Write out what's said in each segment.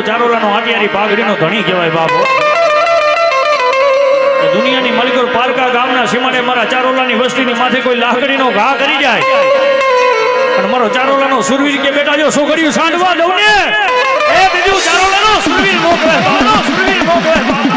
ચારોલાનો આટિયારી પાઘડીનો ધણી કહેવાય બાપો. દુનિયાની મલિકોર પારકા ગામના સીમાડે મારા ચારોલાની વસ્તીની માથે કોઈ લાકડીનો ઘા કરી જાય અને મારો ચારોલાનો સુરવીર કે બેટા જો છોકરીઓ સાંડવા દઉં ને એ બીજું ચારોલાનો સુરવીર મોકલે બાપો, સુરવીર મોકલે બાપો.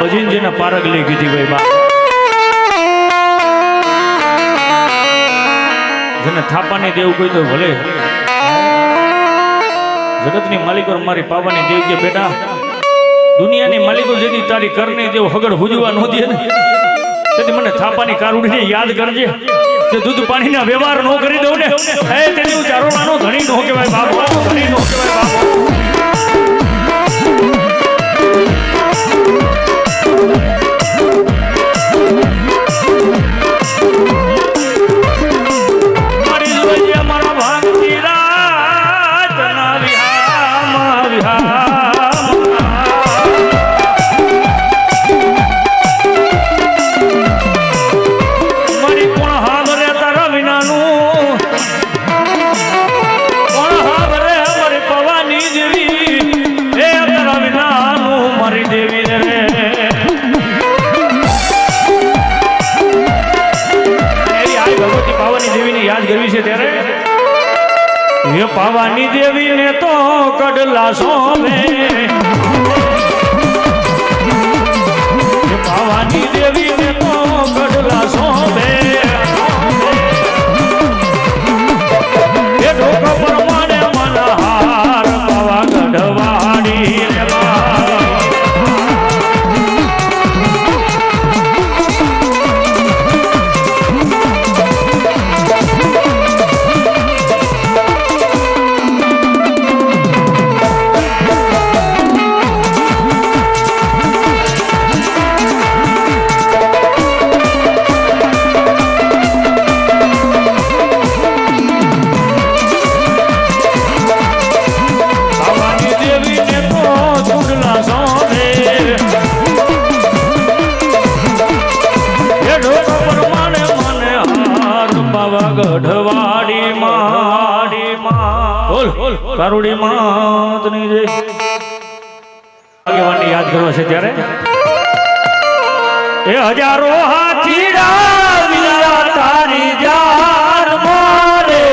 ભજીનજીને પારગલી કીધી ભાઈ બા, જેને થાપાની દેવ કોઈ તો ભલે જગતની માલિકો મારી પાવાની દેવ કે બેટા દુનિયાની માલિકો જેથી તારી કરની દેવ હગડ હુજવા ન દે ને તેથી મને થાપાની કારુડીને યાદ કરજે કે દૂધ પાણીના વ્યવહાર ન કરી દઉં ને એ તેની ચારોલાનો ધણી નો કહેવાય બાપુ, ધણી નો કહેવાય બાપુ. પાવાની દેવી ને તો કડલા સોમે, પાવાની દેવી ને તો કડલા સોમે, એ ઢોકો પ્રમાણે મનહાર પાવા ગઢવાડી ગઢવાડી માં કારુડી માતની જય. આગેવાનને યાદ કરવા છે ત્યારે એ હજારો હાથીડા તારી જાન મારે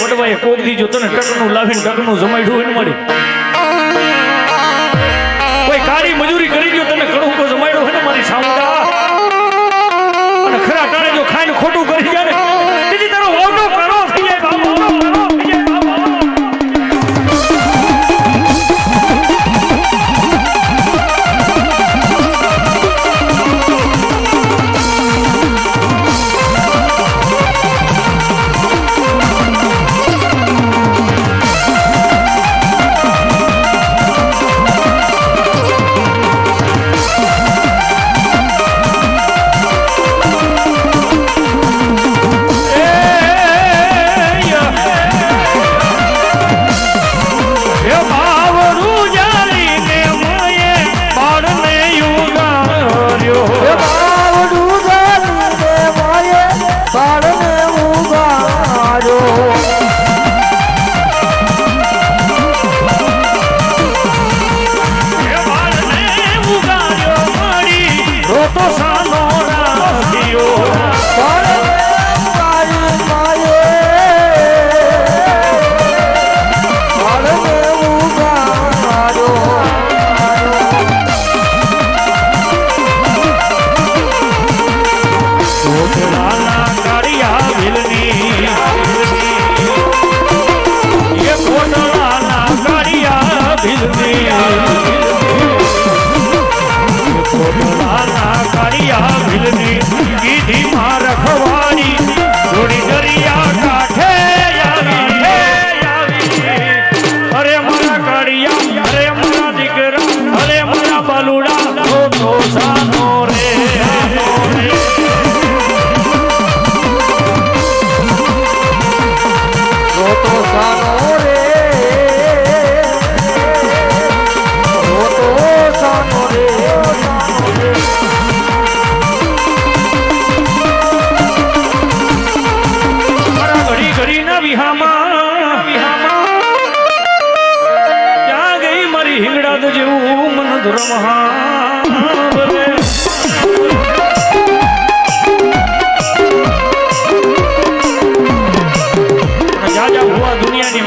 વડવાએ કોક દીજો તને ટકનું લાવીને ટકનું જમાડ્યું હોય ને મારી કોઈ કાળી મજૂરી કરી ગયો તને કડું કો જમાડ્યો હોય ને મારી સામુંડા અને ખરા ટાણે જો ખાઈને ખોટું કરી જાય ને તેથી તારો ઓટો કરો થઈ જાય બાબા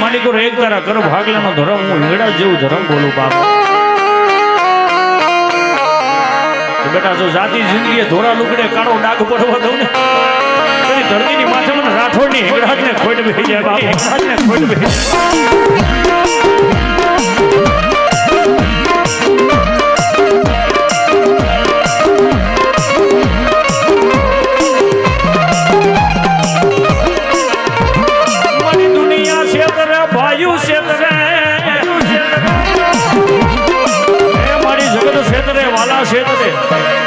માલિકો એક તારા કરો ભાગલાનો ધર્મ હું હિંગડા જેવું ધર્મ બોલું બાપ બેટા જો જાતિ જિંદગી ધોરા લુગડે કાળો ડાઘ પડવા દઉં ને ધરતીની માથે મને રાઠોડની હિંગડાજ ને ખોટ બેસી જાય બાપ હિંગડાજ ને ખોટ બેસી મારી જગત ક્ષેત્રે વાલા ક્ષેત્રે